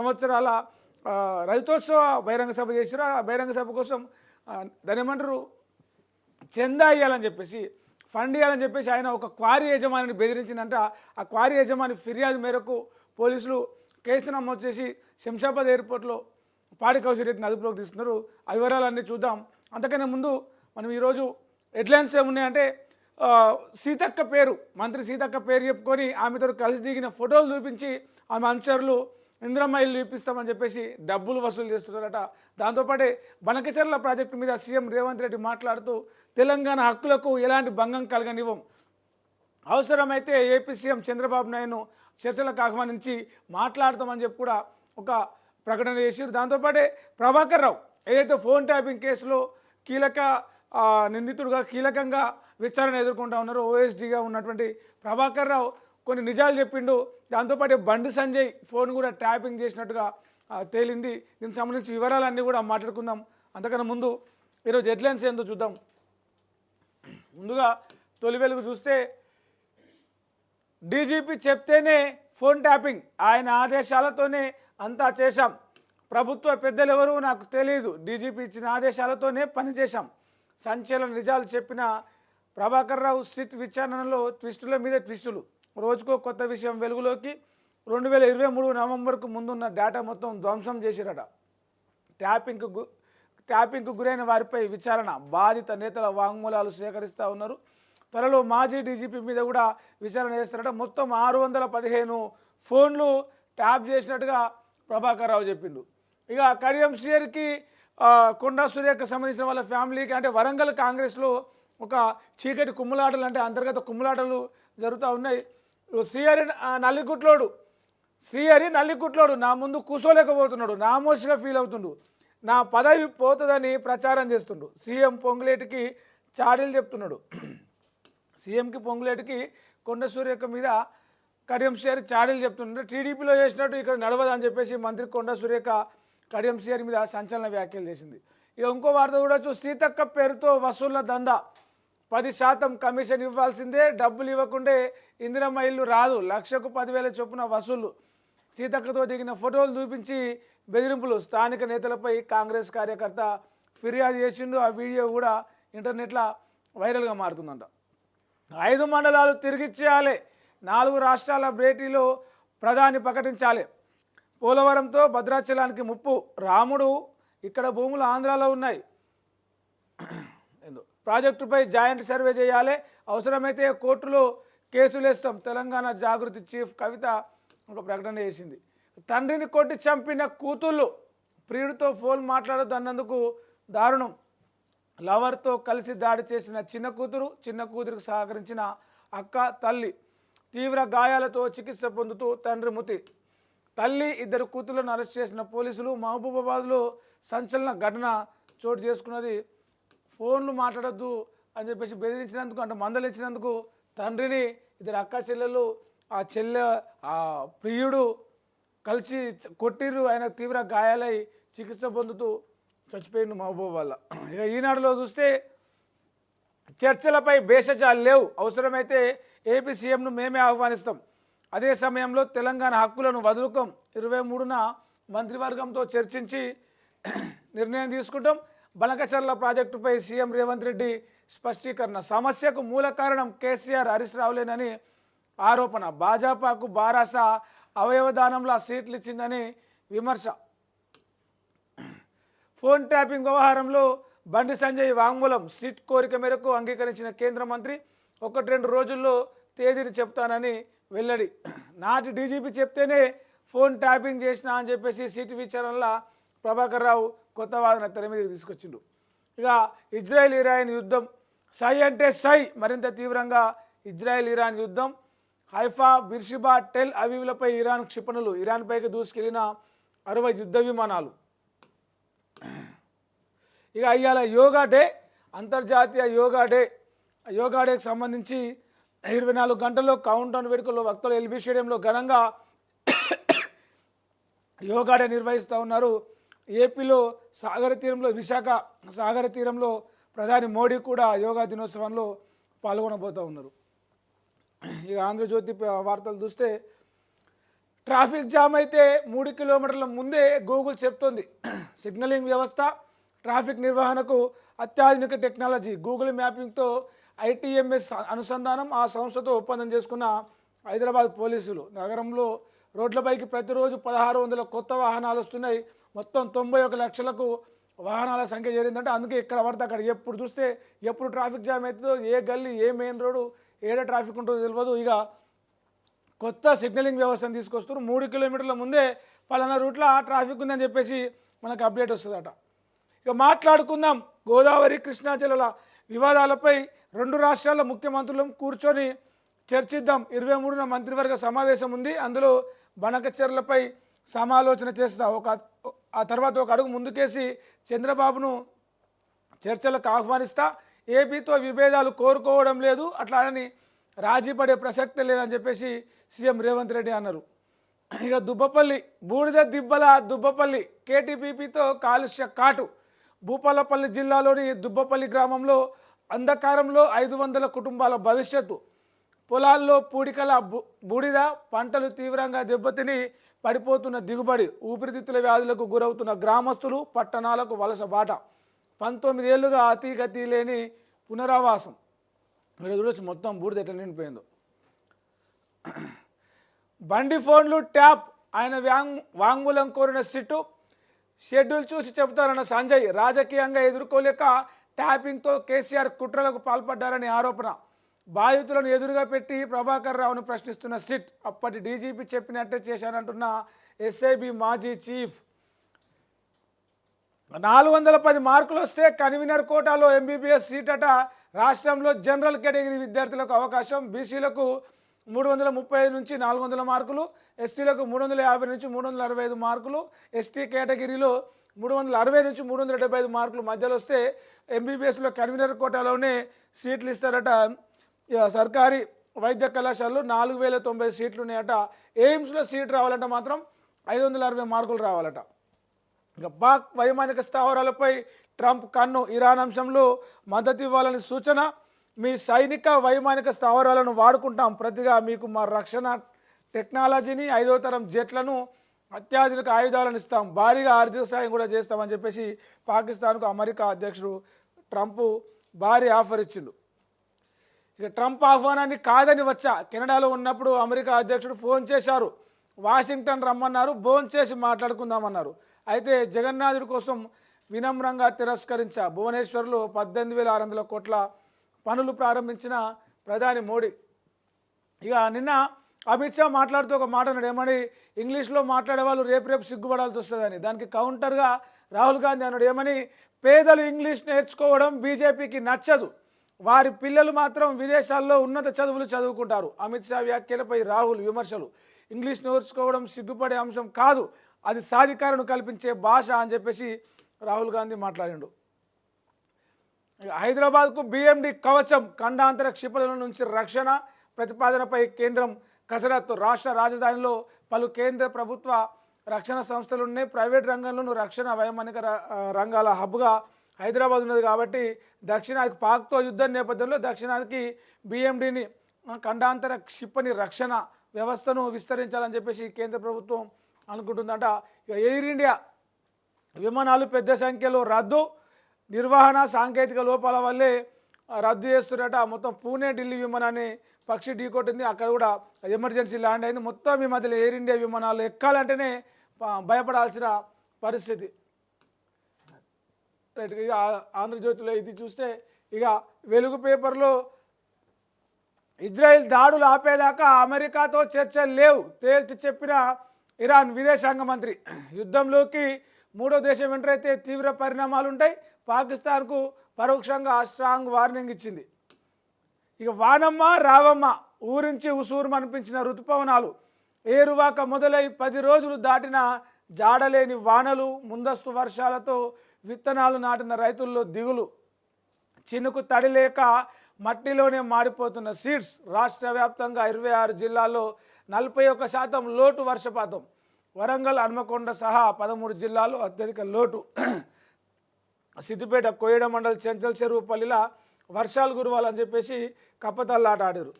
సంవత్సరాల రైతోత్సవ బహిరంగ సభ చేశారు. ఆ బహిరంగ సభ కోసం దాని ఏమంటారు చందా ఇవ్వాలని చెప్పేసి ఫండ్ ఇవ్వాలని చెప్పేసి ఆయన ఒక క్వారీ యజమానిని బెదిరించిందంట. ఆ క్వారీ యజమాని ఫిర్యాదు మేరకు పోలీసులు కేసు నమోదు చేసి శంషాబాద్ ఎయిర్పోర్ట్లో పాడి కౌశిరెడ్డిని అదుపులోకి తీసుకున్నారు. ఆ వివరాలన్నీ చూద్దాం. అంతకన్నా ముందు మనం ఈరోజు హెడ్లైన్స్ ఏమున్నాయంటే సీతక్క పేరు మంత్రి సీతక్క పేరు చెప్పుకొని ఆమెతో కలిసి దిగిన ఫోటోలు చూపించి ఆమె అనుచరులు ఇందిరమ్మ ఇల్లు ఇప్పిస్తామని చెప్పేసి డబ్బులు వసూలు చేస్తున్నారట. దాంతోపాటే బనకచర్ల ప్రాజెక్టు మీద సీఎం రేవంత్ రెడ్డి మాట్లాడుతూ తెలంగాణ హక్కులకు ఎలాంటి భంగం కలగనివ్వం, అవసరమైతే ఏపీ సీఎం చంద్రబాబు నాయుడును చర్చలకు ఆహ్వానించి మాట్లాడతామని చెప్పి కూడా ఒక ప్రకటన చేశారు. దాంతోపాటే ప్రభాకర్ రావు ఏదైతే ఫోన్ ట్యాపింగ్ కేసులో కీలక నిందితుడుగా కీలకంగా విచారణ ఎదుర్కొంటా ఉన్నారో ఓఎస్డీగా ఉన్నటువంటి ప్రభాకర్ రావు కొన్ని నిజాలు చెప్పిండు. దాంతోపాటు బండి సంజయ్ ఫోన్ కూడా ట్యాపింగ్ చేసినట్టుగా తేలింది. దీనికి సంబంధించి వివరాలన్నీ కూడా మాట్లాడుకుందాం. అంతకన్నా ముందు ఈరోజు హెడ్లైన్స్ ఏందో చూద్దాం. ముందుగా తొలి వెలుగు చూస్తే డీజీపీ చెప్తేనే ఫోన్ ట్యాపింగ్, ఆయన ఆదేశాలతోనే అంతా చేశాం, ప్రభుత్వ పెద్దలు ఎవరు నాకు తెలియదు, డీజీపీ ఇచ్చిన ఆదేశాలతోనే పనిచేశాం, సంచలన నిజాలు చెప్పిన ప్రభాకర్ రావు సిట్ విచారణలో ట్విస్టుల మీద ట్విస్టులు, రోజుకో కొత్త విషయం వెలుగులోకి, 2023 నవంబర్కు ముందున్న డేటా మొత్తం ధ్వంసం చేసిరట, ట్యాపింగ్కు గురైన వారిపై విచారణ, బాధిత నేతల వాంగ్మూలాలు సేకరిస్తూ ఉన్నారు. త్వరలో మాజీ డీజీపీ మీద కూడా విచారణ చేస్తారట. మొత్తం 615 ఫోన్లు ట్యాప్ చేసినట్టుగా ప్రభాకర్ రావు చెప్పిండు. ఇక కడియం శ్రీహరికి కొండా సురేఖకు సంబంధించిన వాళ్ళ ఫ్యామిలీకి అంటే వరంగల్ కాంగ్రెస్లో ఒక చీకటి కుమ్ములాటలు అంటే అంతర్గత కుమ్ములాటలు జరుగుతూ ఉన్నాయి. శ్రీహరి నల్లికుట్లోడు నా ముందు కూసోలేకపోతున్నాడు, నామోషిగా ఫీల్ అవుతుండు, నా పదవి పోతుందని ప్రచారం చేస్తుండు, సీఎం పొంగులేటికి చాడీలు చెప్తున్నాడు. సీఎంకి పొంగులేటికి కొండ సురేఖ మీద కడియం శ్రీహరి చాడీలు చెప్తుండే, టీడీపీలో చేసినట్టు ఇక్కడ నడవదని చెప్పేసి మంత్రి కొండ సురేఖ కడియం శ్రీహరి మీద సంచలన వ్యాఖ్యలు చేసింది. ఇక ఇంకో వార్త కూడా సీతక్క పేరుతో వసూళ్ల దందా, 10% కమిషన్ ఇవ్వాల్సిందే, డబ్బులు ఇవ్వకుండే ఇందిరమ్మ ఇల్లు రాదు, లక్షకు 10,000 చొప్పున వసూళ్లు, సీతక్కతో దిగిన ఫోటోలు చూపించి బెదిరింపులు, స్థానిక నేతలపై కాంగ్రెస్ కార్యకర్త ఫిర్యాదు చేసిండు. ఆ వీడియో కూడా ఇంటర్నెట్లో వైరల్గా మారుతుందంట. 5 మండలాలు తిరిగిచ్చేయాలి, 4 రాష్ట్రాల భేటీలో ప్రధాని ప్రకటించాలి, పోలవరంతో భద్రాచలానికి ముప్పు, రాముడు ఇక్కడ భూములు ఆంధ్రాలో ఉన్నాయి, ప్రాజెక్టుపై జాయింట్ సర్వే చేయాలి, అవసరమైతే కోర్టులో కేసులు వేస్తాం, తెలంగాణ జాగృతి చీఫ్ కవిత ఒక ప్రకటన చేసింది. తండ్రిని కొట్టి చంపిన కూతుళ్ళు, ప్రియుడితో ఫోన్ మాట్లాడొద్దు అన్నందుకు దారుణం, లవర్తో కలిసి దాడి చేసిన చిన్న కూతురికి సహకరించిన అక్క తల్లి, తీవ్ర గాయాలతో చికిత్స పొందుతూ తండ్రి మృతి, తల్లి 2 కూతుళ్లను అరెస్ట్ చేసిన పోలీసులు, మహబూబాబాద్లో సంచలన ఘటన చోటు చేసుకున్నది. ఫోన్లు మాట్లాడొద్దు అని చెప్పేసి బెదిరించినందుకు అంటే మందలించినందుకు తండ్రిని 2 అక్క చెల్లెలు ఆ ప్రియుడు కలిసి కొట్టిర్రు, ఆయన తీవ్ర గాయాలై చికిత్స పొందుతూ చచ్చిపోయిండు మహబూబాబాద్లో. ఇక ఈనాడులో చూస్తే చర్చలపై భేషజాలు లేవు, అవసరమైతే ఏపీ సీఎంను మేమే ఆహ్వానిస్తాం, అదే సమయంలో తెలంగాణ హక్కులను వదులుకోం, 23న మంత్రివర్గంతో చర్చించి నిర్ణయం తీసుకుంటాం, బనకచర్ల ప్రాజెక్టుపై సీఎం రేవంత్ రెడ్డి స్పష్టీకరణ, సమస్యకు మూల కారణం కేసీఆర్ హరీష్ రావులేనని ఆరోపణ, భాజపాకు బారాస అవయవదానంలా సీట్లు ఇచ్చిందని విమర్శ, ఫోన్ ట్యాపింగ్ వ్యవహారంలో బండి సంజయ్ వాంగ్మూలం, సిట్ కోరిక మేరకు అంగీకరించిన కేంద్ర మంత్రి 1-2 రోజుల్లో తేదీని చెప్తానని వెల్లడి, నాటి డీజీపీ చెప్తేనే ఫోన్ ట్యాపింగ్ చేసినా అని చెప్పేసి సిట్ విచారణలో ప్రభాకర్ రావు కొత్త వాదన తెర మీదకి తీసుకొచ్చిండు. ఇక ఇజ్రాయెల్ ఇరాన్ యుద్ధం, సై అంటే సై, మరింత తీవ్రంగా ఇజ్రాయెల్ ఇరాన్ యుద్ధం, హైఫా బిర్షిబా టెల్ అవీవ్లపై ఇరాన్ క్షిపణులు, ఇరాన్పైకి దూసుకెళ్లిన 60 యుద్ధ విమానాలు. ఇక ఇవాళ యోగా డే, అంతర్జాతీయ యోగా డేకి సంబంధించి 24 గంటల్లో కౌంటౌన్ వేడుకల్లో వక్తలు ఎల్బీ స్టేడియంలో ఘనంగా యోగా డే నిర్వహిస్తూ ఉన్నారు. ఏపీలో విశాఖ సాగర తీరంలో ప్రధాని మోడీ కూడా యోగా దినోత్సవంలో పాల్గొనబోతూ ఉన్నారు. ఇక ఆంధ్రజ్యోతి వార్తలు చూస్తే ట్రాఫిక్ జామ్ అయితే 3 కిలోమీటర్ల ముందే గూగుల్ చెప్తోంది. సిగ్నలింగ్ వ్యవస్థ, ట్రాఫిక్ నిర్వహణకు అత్యాధునిక టెక్నాలజీ గూగుల్ మ్యాపింగ్తో ఐటీఎంఎస్ అనుసంధానం. ఆ సంస్థతో ఒప్పందం చేసుకున్న హైదరాబాద్ పోలీసులు. నగరంలో రోడ్లపైకి ప్రతిరోజు 1600 కొత్త వాహనాలు వస్తున్నాయి. మొత్తం 91 లక్షలకు వాహనాల సంఖ్య చేరిందంటే అందుకే ఇక్కడ పడితే అక్కడ ఎప్పుడు చూస్తే ఎప్పుడు ట్రాఫిక్ జామ్ అవుతుందో, ఏ గల్లీ ఏ మెయిన్ రోడ్డు ఏడ ట్రాఫిక్ ఉంటుందో తెలియదు. ఇక కొత్త సిగ్నలింగ్ వ్యవస్థను తీసుకొస్తారు. 3 కిలోమీటర్ల ముందే పలానా రూట్లో ట్రాఫిక్ ఉందని చెప్పేసి మనకు అప్డేట్ వస్తుందట. ఇక మాట్లాడుకుందాం గోదావరి కృష్ణా జిల్లాల వివాదాలపై. 2 రాష్ట్రాల ముఖ్యమంత్రులు కూర్చొని చర్చిద్దాం. 23న మంత్రివర్గ సమావేశం ఉంది. అందులో బనకచెర్లపై సమాలోచన చేస్తా. ఆ తర్వాత ఒక అడుగు ముందుకేసి చంద్రబాబును చర్చలకు ఆహ్వానిస్తా. ఏపీతో విభేదాలు కోరుకోవడం లేదు, అట్లా అని రాజీ పడే ప్రసక్తే లేదని చెప్పేసి సీఎం రేవంత్ రెడ్డి అన్నారు. ఇక దుబ్బపల్లి బూడిద దిబ్బల దుబ్బపల్లి కేటీపీపీతో కాలుష్య కాటు. భూపాలపల్లి జిల్లాలోని దుబ్బపల్లి గ్రామంలో అంధకారంలో 500 కుటుంబాల భవిష్యత్తు. పొలాల్లో పూడికల బూడిద, పంటలు తీవ్రంగా దెబ్బతిని పడిపోతున్న దిగుబడి, ఊపిరితిత్తుల వ్యాధులకు గురవుతున్న గ్రామస్తులు, పట్టణాలకు వలస బాట. 19 ఏళ్లుగా అతీగతి లేని పునరావాసం. మీరు చూడొచ్చు మొత్తం బూడిద ఎట్లా నిండిపోయిందో. బండి ఫోన్లు ట్యాప్, ఆయన వాంగ్మూలం కోరిన సిట్టు. షెడ్యూల్ చూసి చెబుతారన్న సంజయ్. రాజకీయంగా ఎదుర్కోలేక ట్యాపింగ్తో కేసీఆర్ కుట్రలకు పాల్పడ్డారని ఆరోపణ. బాధితులను ఎదురుగా పెట్టి ప్రభాకర్ రావును ప్రశ్నిస్తున్న సిట్. అప్పటి డీజీపీ చెప్పినట్టే చేశానంటున్న ఎస్ఐబి మాజీ చీఫ్. 410 మార్కులు వస్తే కన్వీనర్ కోటాలో ఎంబీబీఎస్ సీట్ అట. రాష్ట్రంలో జనరల్ కేటగిరీ విద్యార్థులకు అవకాశం. బీసీలకు 335 నుంచి 400 మార్కులు, ఎస్సీలకు 350 నుంచి 365 మార్కులు, ఎస్టీ కేటగిరీలో 360 నుంచి 375 మార్కులు మధ్యలో వస్తే ఎంబీబీఎస్లో కన్వీనర్ కోటాలోనే సీట్లు ఇస్తారట. సర్కారీ వైద్య కళాశాలలో 4090 సీట్లు ఉన్నాయట. ఎయిమ్స్లో సీట్ రావాలంటే మాత్రం 560 మార్కులు రావాలట. ఇక పాక్ వైమానిక స్థావరాలపై ట్రంప్ కన్ను. ఇరాన్ అంశంలో మద్దతు ఇవ్వాలని సూచన. మీ సైనిక వైమానిక స్థావరాలను వాడుకుంటాం, ప్రతిగా మీకు మా రక్షణ టెక్నాలజీని, 5వ తరం జెట్లను, అత్యాధునిక ఆయుధాలను ఇస్తాం, భారీగా ఆర్థిక సాయం కూడా చేస్తామని చెప్పేసి పాకిస్తాన్కు అమెరికా అధ్యక్షుడు ట్రంప్ భారీ ఆఫర్ ఇచ్చిండు. ఇక ట్రంప్ ఆహ్వానాన్ని కాదని వచ్చా. కెనడాలో ఉన్నప్పుడు అమెరికా అధ్యక్షుడు ఫోన్ చేశారు, వాషింగ్టన్ రమ్మన్నారు, ఫోన్ చేసి మాట్లాడుకుందామన్నారు. అయితే జగన్నాథుడి కోసం వినమ్రంగా తిరస్కరించా. భువనేశ్వర్లో 18,600 కోట్ల పనులు ప్రారంభించిన ప్రధాని మోడీ. ఇక నిన్న అమిత్ షా మాట్లాడుతూ ఒక మాట అన్నాడు. ఏమని? ఇంగ్లీష్లో మాట్లాడే వాళ్ళు రేపు సిగ్గుపడాల్సి వస్తుందని. దానికి కౌంటర్గా రాహుల్ గాంధీ అన్నాడు. ఏమని? పేదలు ఇంగ్లీష్ నేర్చుకోవడం బీజేపీకి నచ్చదు, వారి పిల్లలు మాత్రం విదేశాల్లో ఉన్నత చదువులు చదువుకుంటారు. అమిత్ షా వ్యాఖ్యలపై రాహుల్ విమర్శలు. ఇంగ్లీష్ నేర్చుకోవడం సిగ్గుపడే అంశం కాదు, అది సాధికారను కల్పించే భాష అని చెప్పేసి రాహుల్ గాంధీ మాట్లాడిండు. హైదరాబాద్కు BMD కవచం. ఖండాంతర క్షిపణుల నుంచి రక్షణ ప్రతిపాదనపై కేంద్రం కసరత్తు. రాష్ట్ర రాజధానిలో పలు కేంద్ర ప్రభుత్వ రక్షణ సంస్థలు ఉన్నాయి. ప్రైవేట్ రంగంలోనూ రక్షణ వైమానిక రంగాల హబ్గా హైదరాబాద్ ఉన్నది. కాబట్టి దక్షిణాదికి పాక్తో యుద్ధం నేపథ్యంలో దక్షిణాదికి BMDని ఖండాంతర క్షిపణి రక్షణ వ్యవస్థను విస్తరించాలని చెప్పేసి కేంద్ర ప్రభుత్వం అనుకుంటుందంట. ఇక ఎయిర్ ఇండియా విమానాలు పెద్ద సంఖ్యలో రద్దు. నిర్వహణ సాంకేతిక లోపాల వల్లే రద్దు చేస్తున్నట. మొత్తం పూణే ఢిల్లీ విమానాన్ని పక్షి ఢీకొట్టింది. అక్కడ కూడా ఎమర్జెన్సీ ల్యాండ్ అయింది. మొత్తం ఈ మధ్యలో ఎయిర్ ఇండియా విమానాలు ఎక్కాలంటేనే భయపడాల్సిన పరిస్థితి. ఇక ఆంధ్రజ్యోతిలో ఇది చూస్తే ఇక వెలుగు పేపర్లో ఇజ్రాయెల్ దాడులు ఆపేదాకా అమెరికాతో చర్చలు లేవు తేల్చి చెప్పిన ఇరాన్ విదేశాంగ మంత్రి. యుద్ధంలోకి మూడో దేశం ఎంటర్ అయితే తీవ్ర పరిణామాలు ఉంటాయి. పాకిస్తాన్కు పరోక్షంగా స్ట్రాంగ్ వార్నింగ్ ఇచ్చింది. ఇక వానమ్మ రావమ్మ ఊరించి ఉసూరు అనిపించిన ఋతుపవనాలు. ఏరువాక మొదలై 10 రోజులు దాటిన జాడలేని వానలు, ముందస్తు వర్షాలతో విత్తనాలు నాటిన రైతుల్లో దిగులు. చినుకు తడి లేక మట్టిలోనే మాడిపోతున్న సీడ్స్. రాష్ట్ర వ్యాప్తంగా 26 జిల్లాల్లో 41% లోటు వర్షపాతం. వరంగల్, హన్మకొండ సహా 13 జిల్లాల్లో అత్యధిక లోటు. సిద్దిపేట, కోయడ మండల్, చెంచల్ చెరువు పల్లిలా వర్షాలు కురవాలని చెప్పేసి కప్పతల్లాట ఆడారు.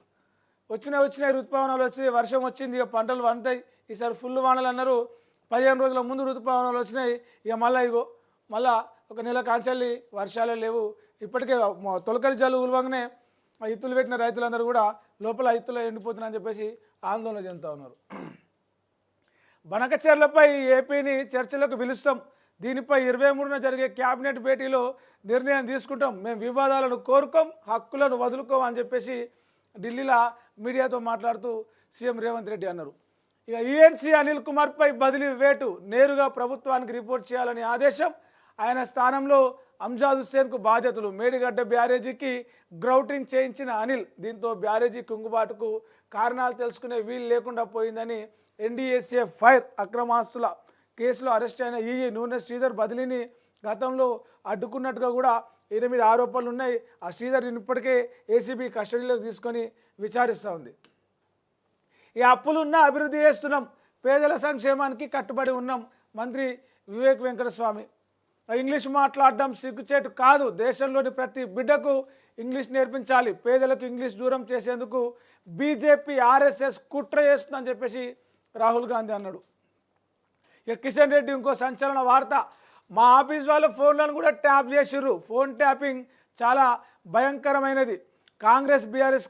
వచ్చినాయి ఋతుపవనాలు వచ్చినాయి, వర్షం వచ్చింది, ఇక పంటలు పండుతాయి, ఈసారి ఫుల్ వానలు అన్నారు. 15 రోజుల ముందు ఋతుపవనాలు వచ్చినాయి, ఇక మళ్ళీ ఒక నెల కాంచెల్లి వర్షాలే లేవు. ఇప్పటికే తొలకరి జల్లు ఉలవంగానే ఇత్తులు పెట్టిన రైతులందరూ కూడా లోపల ఇత్తులు ఎండిపోతున్నాయని చెప్పేసి ఆందోళన చెందుతూ ఉన్నారు. బనకచెర్లపై ఏపీని చర్చలకు పిలుస్తాం, దీనిపై 23న జరిగే క్యాబినెట్ భేటీలో నిర్ణయం తీసుకుంటాం, మేము వివాదాలను కోరుకోం, హక్కులను వదులుకోం అని చెప్పేసి ఢిల్లీలో మీడియాతో మాట్లాడుతూ సీఎం రేవంత్ రెడ్డి అన్నారు. ఇక ఈఎన్సీ అనిల్ కుమార్పై బదిలీ వేటు, నేరుగా ప్రభుత్వానికి రిపోర్ట్ చేయాలని ఆదేశం, ఆయన స్థానంలో అంజాద్ హుస్సేన్కు బాధ్యతలు, మేడిగడ్డ బ్యారేజీకి గ్రౌటింగ్ చేయించిన అనిల్, దీంతో బ్యారేజీ కుంగుబాటుకు కారణాలు తెలుసుకునే వీలు లేకుండా పోయిందని ఎన్డీఏసీఏ ఫైర్ అక్రమాస్తుల కేసులో అరెస్ట్ అయిన ఈఈ నూనె శ్రీధర్ బదిలీని గతంలో అడ్డుకున్నట్టుగా కూడా ఈయన మీద ఆరోపణలు ఉన్నాయి. ఆ శ్రీధర్ ఇప్పటికే ఏసీబీ కస్టడీలోకి తీసుకొని విచారిస్తూ ఉంది. ఈ అప్పులున్నా అభివృద్ధి చేస్తున్నాం, పేదల సంక్షేమానికి కట్టుబడి ఉన్నాం, మంత్రి వివేక్ వెంకటస్వామి. ఇంగ్లీష్ మాట్లాడడం సిగ్గుచేటు కాదు, దేశంలోని ప్రతి బిడ్డకు ఇంగ్లీష్ నేర్పించాలి, పేదలకు ఇంగ్లీష్ దూరం చేసేందుకు బీజేపీ ఆర్ఎస్ఎస్ కుట్ర చేస్తుందని చెప్పేసి రాహుల్ గాంధీ అన్నాడు. ఇక కిషన్ రెడ్డి ఇంకో సంచలన వార్త, మా ఆఫీస్ వాళ్ళ ఫోన్లను కూడా ట్యాప్ చేసిర్రు, ఫోన్ ట్యాపింగ్ చాలా భయంకరమైనది, కాంగ్రెస్ బీఆర్ఎస్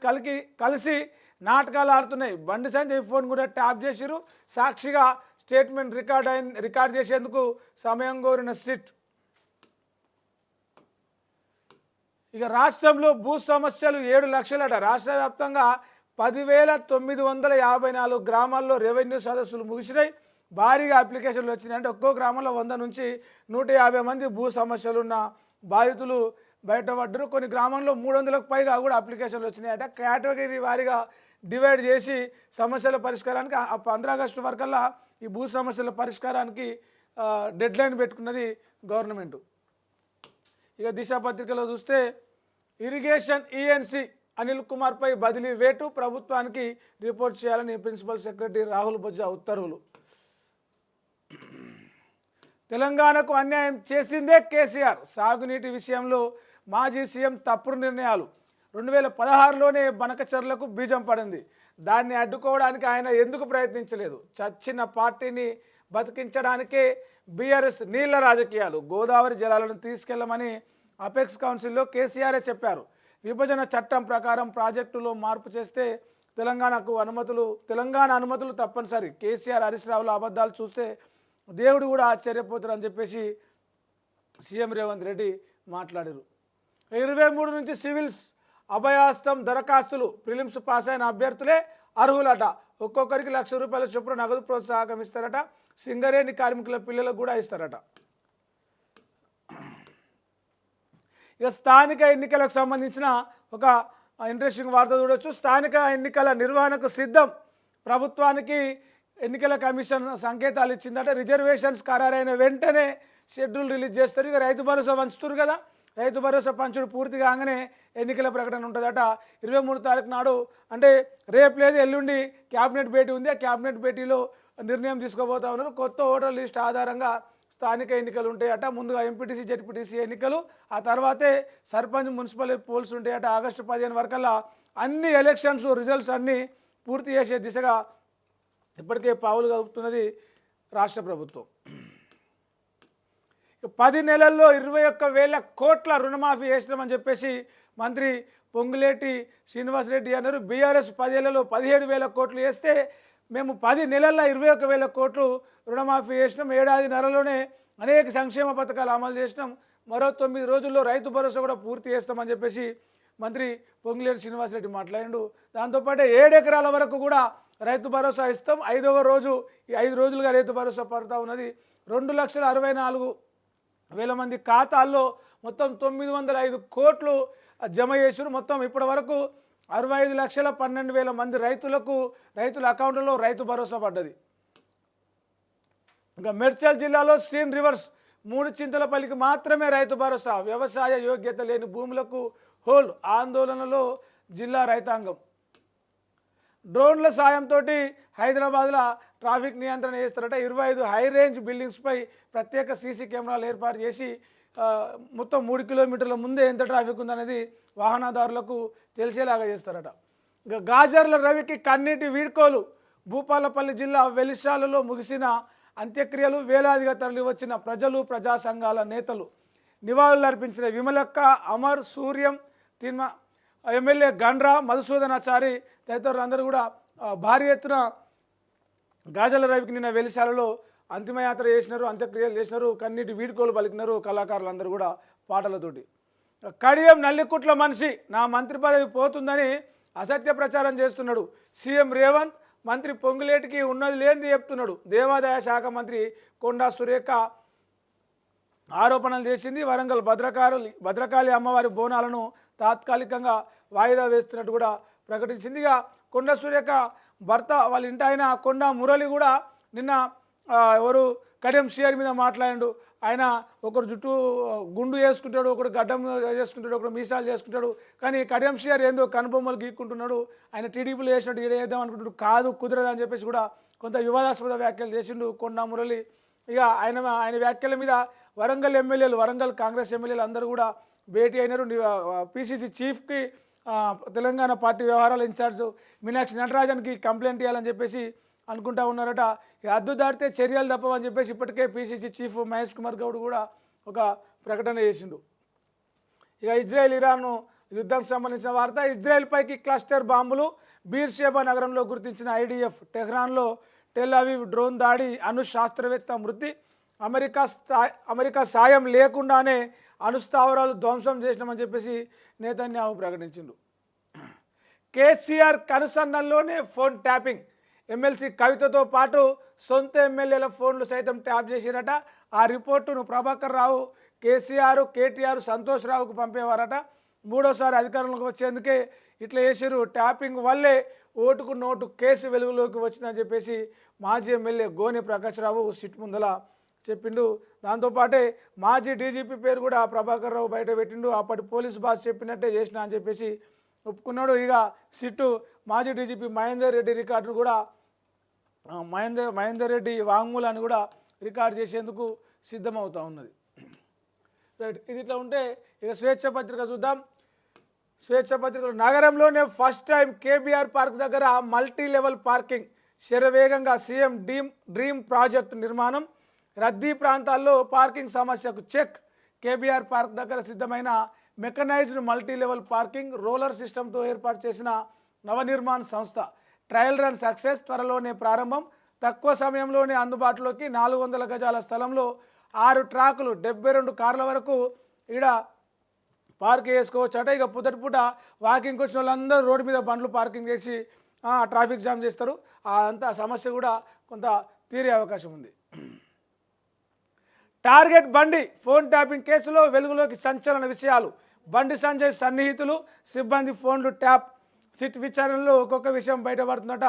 కలిసి నాటకాలు ఆడుతున్నాయి, బండి సంజయ్ ఫోన్ కూడా ట్యాప్ చేసిర్రు, సాక్షిగా స్టేట్మెంట్ రికార్డ్ చేసేందుకు సమయం కోరిన సిట్. ఇక రాష్ట్రంలో భూ సమస్యలు 7 లక్షలట, రాష్ట్ర వ్యాప్తంగా 10,954 గ్రామాల్లో రెవెన్యూ సదస్సులు ముగిసినాయి, భారీగా అప్లికేషన్లు వచ్చినాయి. అంటే ఒక్కో గ్రామంలో 100 నుంచి 150 మంది భూ సమస్యలున్న బాధితులు బయటపడ్డారు. కొన్ని గ్రామంలో 300లకు పైగా కూడా అప్లికేషన్లు వచ్చినాయట. కేటగిరీ వారీగా డివైడ్ చేసి సమస్యల పరిష్కారానికి 15 ఆగస్టు వరకల్లా ఈ భూ సమస్యల పరిష్కారానికి డెడ్లైన్ పెట్టుకున్నది గవర్నమెంట్. ఇక దిశ పత్రికలో చూస్తే ఇరిగేషన్ ఈఎన్సీ అనిల్ కుమార్పై బదిలీ వేటు, ప్రభుత్వానికి రిపోర్ట్ చేయాలని ప్రిన్సిపల్ సెక్రటరీ రాహుల్ బొజ్జా ఉత్తర్వులు. తెలంగాణకు అన్యాయం చేసిందే కేసీఆర్, సాగునీటి విషయంలో మాజీ సీఎం తప్పుడు నిర్ణయాలు, 2016లోనే బనకచెర్లకు బీజం పడింది, దాన్ని అడ్డుకోవడానికి ఆయన ఎందుకు ప్రయత్నించలేదు, చచ్చిన పార్టీని బతికించడానికే బీఆర్ఎస్ నీళ్ల రాజకీయాలు, గోదావరి జలాలను తీసుకెళ్లమని అపెక్స్ కౌన్సిల్లో కేసీఆరే చెప్పారు, విభజన చట్టం ప్రకారం ప్రాజెక్టులో మార్పు చేస్తే తెలంగాణ అనుమతులు తప్పనిసరి, కేసీఆర్ హరీష్ రావుల అబద్ధాలు చూస్తే దేవుడు కూడా ఆశ్చర్యపోతారని చెప్పేసి సీఎం రేవంత్ రెడ్డి మాట్లాడారు. 23 నుంచి సివిల్స్ అభయాస్తం దరఖాస్తులు, ప్రిలిమ్స్ పాస్ అయిన అభ్యర్థులే అర్హులట, ఒక్కొక్కరికి ₹1,00,000 చొప్పున నగదు ప్రోత్సాహకం ఇస్తారట, సింగరేణి కార్మికుల పిల్లలకు కూడా ఇస్తారట. ఇక స్థానిక ఎన్నికలకు సంబంధించిన ఒక ఇంట్రెస్టింగ్ వార్త చూడొచ్చు. స్థానిక ఎన్నికల నిర్వహణకు సిద్ధం, ప్రభుత్వానికి ఎన్నికల కమిషన్ సంకేతాలు ఇచ్చిందట, రిజర్వేషన్స్ ఖరారైన వెంటనే షెడ్యూల్ రిలీజ్ చేస్తారు. ఇక రైతు భరోసా పంచుతారు కదా, రైతు భరోసా పంచుడు పూర్తి కాగానే ఎన్నికల ప్రకటన ఉంటుందట. 23 తారీఖు నాడు, అంటే రేపు లేదు ఎల్లుండి క్యాబినెట్ భేటీ ఉంది, ఆ క్యాబినెట్ భేటీలో నిర్ణయం తీసుకోబోతా ఉన్నారు. కొత్త ఓటర్ లిస్ట్ ఆధారంగా స్థానిక ఎన్నికలు ఉంటాయట, ముందుగా ఎంపీటీసీ జెడ్పీటీసీ ఎన్నికలు, ఆ తర్వాతే సర్పంచ్ మున్సిపల్ పోల్స్ ఉంటాయట. ఆగస్టు 15 వరకల్లా అన్ని ఎలక్షన్స్ రిజల్ట్స్ అన్నీ పూర్తి చేసే దిశగా ఇప్పటికే పావులు కలుపుతున్నది రాష్ట్ర ప్రభుత్వం. 10 నెలల్లో 21,000 కోట్ల రుణమాఫీ చేసినామని చెప్పేసి మంత్రి పొంగులేటి శ్రీనివాసరెడ్డి అన్నారు. బీఆర్ఎస్ 10 ఏళ్లలో 17,000 కోట్లు వేస్తే మేము 10 నెలల్లో 21,000 కోట్లు రుణమాఫీ చేసినాం, ఏడాదిన్నరలోనే అనేక సంక్షేమ పథకాలు అమలు చేసినాం, మరో 9 రోజుల్లో రైతు భరోసా కూడా పూర్తి చేస్తామని చెప్పేసి మంత్రి పొంగులేటి శ్రీనివాసరెడ్డి మాట్లాడిండు. దాంతోపాటు 7 ఎకరాల వరకు కూడా రైతు భరోసా ఇస్తాం, 5వ రోజు ఈ 5 రోజులుగా రైతు భరోసా పడుతూ ఉన్నది. 2,64,000 మంది ఖాతాల్లో మొత్తం 905 కోట్లు జమ చేసారు. మొత్తం ఇప్పటి వరకు 65,12,000 మంది రైతుల అకౌంట్లో రైతు భరోసా పడ్డది. ఇంకా మేడ్చల్ జిల్లాలో సీన్ రివర్స్, 3 చింతలపల్లికి మాత్రమే రైతు భరోసా, వ్యవసాయ యోగ్యత లేని భూములకు హోల్డ్, ఆందోళనలో జిల్లా రైతాంగం. డ్రోన్ల సాయంతో హైదరాబాద్లో ట్రాఫిక్ నియంత్రణ చేస్తారట. 25 హై రేంజ్ బిల్డింగ్స్పై ప్రత్యేక సీసీ కెమెరాలు ఏర్పాటు చేసి మొత్తం 3 కిలోమీటర్ల ముందే ఎంత ట్రాఫిక్ ఉందనేది వాహనదారులకు తెలిసేలాగా చేస్తారట. ఇక గాజర్ల రవికి కన్నీటి వీడ్కోలు. భూపాలపల్లి జిల్లా వెలిశాలలో ముగిసిన అంత్యక్రియలు. వేలాదిగా తరలి వచ్చిన ప్రజలు, ప్రజా సంఘాల నేతలు. నివాళులర్పించిన విమలక్క, అమర్, సూర్యం, తిమ్మ, ఎమ్మెల్యే గండ్రా, మధుసూదనాచారి తదితరులందరూ కూడా భారీ ఎత్తున గాజల రవికి నిన్న వెలిశాలలో అంతిమయాత్ర చేసినారు, అంత్యక్రియలు చేసినారు, కన్నీటి వీడ్కోలు పలికినారు కళాకారులందరూ కూడా పాటలతోటి. కడియం నల్లికుట్ల మనిషి నా మంత్రి పదవి పోతుందని అసత్య ప్రచారం చేస్తున్నాడు. సీఎం రేవంత్ మంత్రి పొంగులేటికి ఉన్నది లేనిది చెప్తున్నాడు. దేవాదాయ శాఖ మంత్రి కొండా సురేఖ ఆరోపణలు చేసింది. వరంగల్ భద్రకాళి అమ్మవారి బోనాలను తాత్కాలికంగా వాయిదా వేస్తున్నట్టు కూడా ప్రకటించింది. ఇక కొండా సురేఖ భర్త వాళ్ళ ఇంటి ఆయన కొండా మురళి కూడా నిన్న ఎవరు కడియం సీఆర్ మీద మాట్లాడాడు. ఆయన ఒకరు జుట్టు గుండు చేసుకుంటాడు, ఒకడు గడ్డం చేసుకుంటాడు, ఒకడు మీసాలు చేసుకుంటాడు. కానీ కడియం సీఆర్ ఏందో కనుబొమ్మలు గీక్కుంటున్నాడు. ఆయన టీడీపీలో వేసినట్టు ఈడ వేద్దాం అనుకుంటున్నాడు. కాదు, కుదరదు అని చెప్పేసి కూడా కొంత వివాదాస్పద వ్యాఖ్యలు చేసిండు కొండా మురళి. ఇక ఆయన వ్యాఖ్యల మీద వరంగల్ ఎమ్మెల్యేలు, వరంగల్ కాంగ్రెస్ ఎమ్మెల్యేలు అందరూ కూడా భేటీ అయినారు. పిసిసి చీఫ్కి తెలంగాణ పార్టీ వ్యవహారాల ఇన్ఛార్జ్ మీనాక్షి నటరాజన్కి కంప్లైంట్ ఇవ్వాలని చెప్పేసి అనుకుంటా ఉన్నారట. హద్దు దాటితే చర్యలు తప్పవని చెప్పేసి ఇప్పటికే పిసిసి చీఫ్ మహేష్ కుమార్ గౌడ్ కూడా ఒక ప్రకటన చేసిండు. ఇక ఇజ్రాయెల్ ఇరాన్ యుద్ధం సంబంధించిన వార్త. ఇజ్రాయెల్ పైకి క్లస్టర్ బాంబులు. బీర్షేబా నగరంలో గుర్తించిన ఐడిఎఫ్. టెహ్రాన్లో టెల్ అవీవ్ డ్రోన్ దాడి. అణు శాస్త్రవేత్త మృతి. అమెరికా సాయం లేకుండానే అణుస్థావరాలు ధ్వంసం చేసినామని చెప్పేసి నేతన్యాహు ప్రకటించిండు. కేసీఆర్ కనుసన్నల్లోనే ఫోన్ ట్యాపింగ్. ఎమ్మెల్సీ కవితతో పాటు సొంత ఎమ్మెల్యేల ఫోన్లు సైతం ట్యాప్ చేసిరట. ఆ రిపోర్టును ప్రభాకర్ రావు, కేసీఆర్, కేటీఆర్, సంతోష్ రావుకు పంపేవారట. మూడోసారి అధికారంలోకి వచ్చేందుకే ఇట్లా చేసిరు. ట్యాపింగ్ వల్లే ఓటుకు నోటు కేసు వెలుగులోకి వచ్చిందని చెప్పేసి మాజీ ఎమ్మెల్యే గోనె ప్రకాష్ రావు సిట్ ముందల చెప్పిండు. దాంతోపాటే మాజీ డీజీపీ పేరు కూడా ప్రభాకర్ రావు బయట పెట్టిండు. అప్పటి పోలీసు బాస్ చెప్పినట్టే చేసిన అని చెప్పేసి ఒప్పుకున్నాడు. ఇక సిట్టు మాజీ డీజీపీ మహేందర్ రెడ్డి రికార్డును కూడా మహేందర్ రెడ్డి వాంగ్మూలాన్ని కూడా రికార్డు చేసేందుకు సిద్ధమవుతూ ఉన్నది. రైట్, ఇది ఇట్లా ఉంటే ఇక స్వేచ్ఛ పత్రిక చూద్దాం. స్వేచ్ఛ పత్రికలు నగరంలోనే ఫస్ట్ టైం కేబీఆర్ పార్క్ దగ్గర మల్టీ లెవెల్ పార్కింగ్. శరవేగంగా సీఎం డ్రీమ్ ప్రాజెక్టు నిర్మాణం. రద్దీ ప్రాంతాల్లో పార్కింగ్ సమస్యకు చెక్. కేబీఆర్ పార్క్ దగ్గర సిద్ధమైన mechanised multi level parking roller సిస్టంతో ఏర్పాటు చేసిన నవనిర్మాణ్ సంస్థ. Trial run success. త్వరలోనే ప్రారంభం. తక్కువ సమయంలోనే అందుబాటులోకి. 400 గజాల స్థలంలో 6 ట్రాకులు, 72 కార్ల వరకు ఈడ పార్క్ చేసుకోవచ్చు అట. ఇక పుదటిపూట వాకింగ్కి వచ్చిన వాళ్ళందరూ రోడ్డు మీద బండ్లు పార్కింగ్ చేసి ట్రాఫిక్ జామ్ చేస్తారు. అంత సమస్య కూడా కొంత తీరే అవకాశం ఉంది. టార్గెట్ బండి. ఫోన్ ట్యాపింగ్ కేసులో వెలుగులోకి సంచలన విషయాలు. బండి సంజయ్ సన్నిహితులు, సిబ్బంది ఫోన్లు ట్యాప్. సిట్ విచారణలో ఒక్కొక్క విషయం బయటపడుతుందట.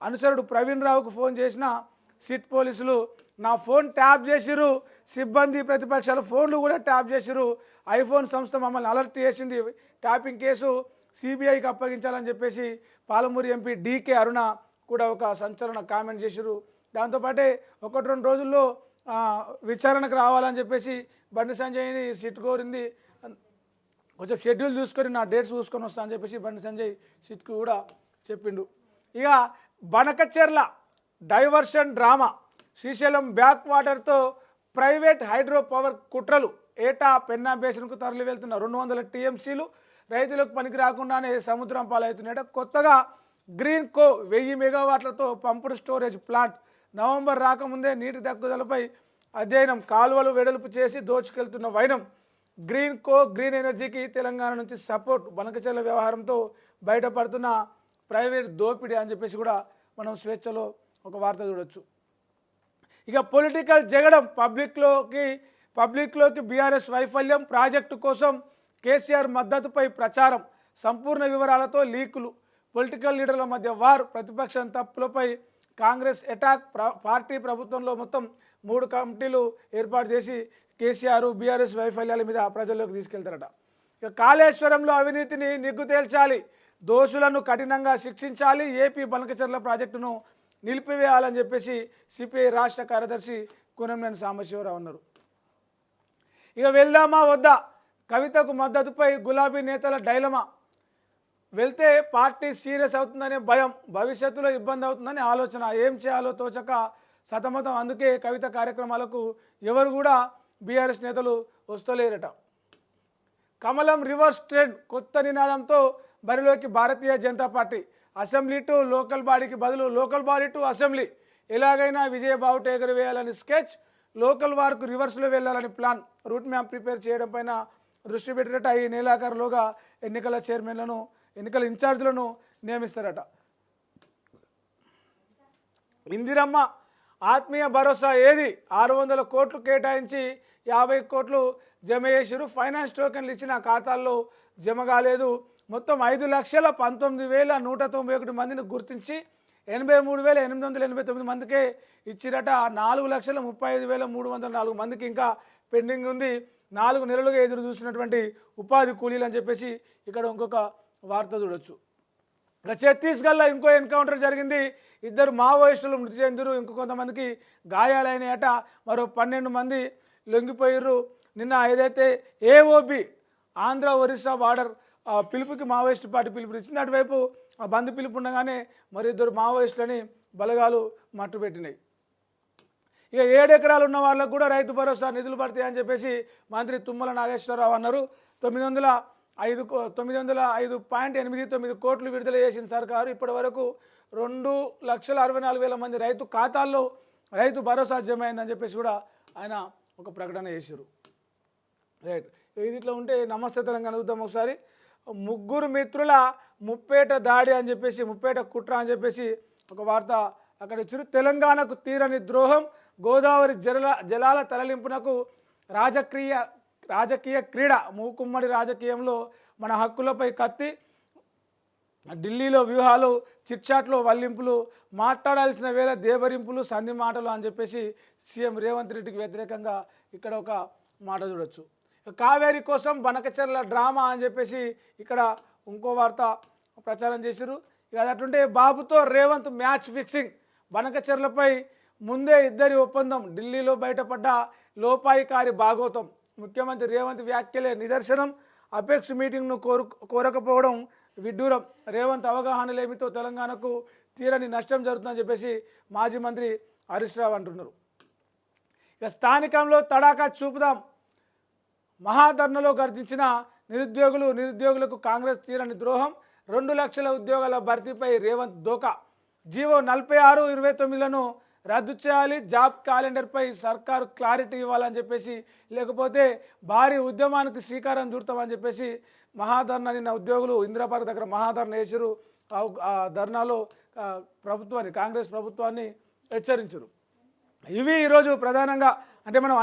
అనుచరుడు ప్రవీణ్ రావుకు ఫోన్ చేసిన సిట్ పోలీసులు నా ఫోన్ ట్యాప్ చేసిరు, సిబ్బంది ప్రతిపక్షాల ఫోన్లు కూడా ట్యాప్ చేసిరు, ఐఫోన్ సంస్థ మమ్మల్ని అలర్ట్ చేసింది, ట్యాపింగ్ కేసు సిబిఐకి అప్పగించాలని చెప్పేసి పాలమూరు ఎంపీ డీకే అరుణ కూడా ఒక సంచలన కామెంట్ చేసిరు. దాంతోపాటే 1-2 రోజుల్లో విచారణకు రావాలని చెప్పేసి బండి సంజయ్ని సిట్ కోరింది. కొంచెం షెడ్యూల్ చూసుకొని నా డేట్స్ చూసుకొని వస్తా అని చెప్పేసి బండి సంజయ్ సిట్కు కూడా చెప్పిండు. ఇక Banakacherla diversion drama. Srisailam back వాటర్తో ప్రైవేట్ హైడ్రో పవర్ కుట్రలు. ఏటా పెన్నా బేసిన్కు తరలి వెళ్తున్న 200 టీఎంసీలు రైతులకు పనికి రాకుండానే సముద్రం పాలవుతున్నాయట. కొత్తగా గ్రీన్ కో 1000 మెగావాట్లతో పంపుడు స్టోరేజ్ ప్లాంట్. నవంబర్ రాకముందే నీటి తగ్గుదలపై అధ్యయనం. కాలువలు వెడల్పు చేసి దోచుకెళ్తున్న వైనం. గ్రీన్ కో గ్రీన్ ఎనర్జీకి తెలంగాణ నుంచి సపోర్ట్. బనకచెర్ల వ్యవహారంతో బయటపడుతున్న ప్రైవేట్ దోపిడీ అని చెప్పేసి కూడా మనం స్వేచ్ఛలో ఒక వార్త చూడొచ్చు. ఇక పొలిటికల్ జగడం. పబ్లిక్లోకి బీఆర్ఎస్ వైఫల్యం. ప్రాజెక్టు కోసం కేసీఆర్ మద్దతుపై ప్రచారం. సంపూర్ణ వివరాలతో లీకులు. పొలిటికల్ లీడర్ల మధ్య వార్. ప్రతిపక్షం తప్పులపై కాంగ్రెస్ అటాక్. పార్టీ ప్రభుత్వంలో మొత్తం 3 కమిటీలు ఏర్పాటు చేసి కేసీఆర్ బీఆర్ఎస్ వైఫల్యాల మీద ప్రజల్లోకి తీసుకెళ్తారట. ఇక కాళేశ్వరంలో అవినీతిని నిగ్గు తేల్చాలి, దోషులను కఠినంగా శిక్షించాలి, ఏపీ బనకచెర్ల ప్రాజెక్టును నిలిపివేయాలని చెప్పేసి సిపిఐ రాష్ట్ర కార్యదర్శి కూనంనేని సాంబశివరావు అన్నారు. ఇక వెళ్దామా వద్దా. కవితకు మద్దతుపై గులాబీ నేతల డైలమా. వెళ్తే పార్టీ సీరియస్ అవుతుందనే భయం, భవిష్యత్తులో ఇబ్బంది అవుతుందని ఆలోచన, ఏం చేయాలో తోచక సతమతం. అందుకే కవిత కార్యక్రమాలకు ఎవరు కూడా బీఆర్ఎస్ నేతలు వస్తలేరట. కమలం రివర్స్ ట్రెండ్, కొత్త నినాదంతో బరిలోకి Bharatiya Janata Party. Assembly to local బాడీకి బదులు లోకల్ బాడీ టు అసెంబ్లీ, ఎలాగైనా విజయబావుట ఎగరవేయాలని స్కెచ్, లోకల్ వార్కు రివర్స్లో వెళ్ళాలని ప్లాన్, రూట్ మ్యాప్ ప్రిపేర్ చేయడం పైన దృష్టి పెట్టేట ఈ నెలాఖరులోగా ఎన్నికల చైర్మన్లను, ఎన్నికల ఇన్ఛార్జీలను నియమిస్తారట. ఇందిరమ్మ ఆత్మీయ భరోసా ఏది, 600 కోట్లు కేటాయించి 50 కోట్లు జమ చేసిరు. ఫైనాన్స్ టోకెన్లు ఇచ్చిన ఖాతాల్లో జమ కాలేదు. మొత్తం 5,19,191 మందిని గుర్తించి 83,889 మందికే ఇచ్చిరట. 4,35,304 మందికి ఇంకా పెండింగ్ ఉంది. 4 నెలలుగా ఎదురు చూస్తున్నటువంటి ఉపాధి కూలీలు అని చెప్పేసి ఇక్కడ ఇంకొక వార్త చూడొచ్చు. ఇక ఛత్తీస్గఢ్లో ఇంకో ఎన్కౌంటర్ జరిగింది. 2 మావోయిస్టులు మృతి చెందిరు, ఇంకో కొంతమందికి గాయాలైనాయట. మరో 12 మంది లొంగిపోయారు. నిన్న ఏదైతే ఏఓబి ఆంధ్ర ఒరిస్సా బార్డర్ పిలుపుకి మావోయిస్టు పార్టీ పిలుపునిచ్చింది, అటువైపు బంద్ పిలుపు ఉండగానే మరి 2 మావోయిస్టులని బలగాలు మట్టుపెట్టినాయి. ఇక 7 ఎకరాలు ఉన్న వాళ్ళకు కూడా రైతు భరోసా నిధులు పడతాయని చెప్పేసి మంత్రి తుమ్మల నాగేశ్వరరావు అన్నారు. 905.89 కోట్లు విడుదల చేసిన సర్కారు ఇప్పటి వరకు 2,64,000 మంది రైతు ఖాతాల్లో రైతు భరోసా జమ అయిందని చెప్పేసి కూడా ఆయన ఒక ప్రకటన చేశారు. రైట్, ఇది ఇట్లా ఉంటే నమస్తే తెలంగాణ చూద్దాం ఒకసారి. 3 మిత్రుల ముప్పేట దాడి అని చెప్పేసి, ముప్పేట కుట్ర అని చెప్పేసి ఒక వార్త అక్కడ ఇచ్చారు. తెలంగాణకు తీరని ద్రోహం, గోదావరి జలాల తరలింపునకు రాజకీయ క్రీడ, మూకుమ్మడి రాజకీయంలో మన హక్కులపై కత్తి, ఢిల్లీలో వ్యూహాలు, చిట్చాట్లో వల్లింపులు, మాట్లాడాల్సిన వేళ దేవరింపులు, సంధి మాటలు అని చెప్పేసి సీఎం రేవంత్ రెడ్డికి వ్యతిరేకంగా ఇక్కడ ఒక మాట చూడొచ్చు. కావేరీ కోసం బనకచెర్ల డ్రామా అని చెప్పేసి ఇక్కడ ఇంకో వార్త ప్రచారం చేశారు. ఇక అటుంటే బాబుతో రేవంత్ మ్యాచ్ ఫిక్సింగ్, బనకచెర్లపై ముందే ఇద్దరి ఒప్పందం, ఢిల్లీలో బయటపడ్డ లోపాయికారి భాగోతం, ముఖ్యమంత్రి రేవంత్ వ్యాఖ్యలే నిదర్శనం, అపెక్స్ మీటింగ్ను కోరకపోవడం విడ్డూరం, రేవంత్ అవగాహన లేమితో తెలంగాణకు తీరని నష్టం జరుగుతుందని చెప్పేసి మాజీ మంత్రి హరీష్ రావు అంటున్నారు. ఇక స్థానికంలో తడాకా చూపుదాం, మహాధర్నలో గర్జించిన నిరుద్యోగులకు కాంగ్రెస్ తీరని ద్రోహం, 2 లక్షల ఉద్యోగాల భర్తీపై రేవంత్ దోకా, జీవో 46/29లను రద్దు చేయాలి, జాబ్ క్యాలెండర్పై సర్కారు క్లారిటీ ఇవ్వాలని చెప్పేసి, లేకపోతే భారీ ఉద్యమానికి శ్రీకారం చుడతామని చెప్పేసి మహాధర్నా నిన్న ఉద్యోగులు ఇందిరాపార్క్ దగ్గర మహాధర్నా చేశారు. ఆ ధర్నాలో కాంగ్రెస్ ప్రభుత్వాన్ని హెచ్చరించారు. ఇవి ఈరోజు ప్రధానంగా అంటే మనం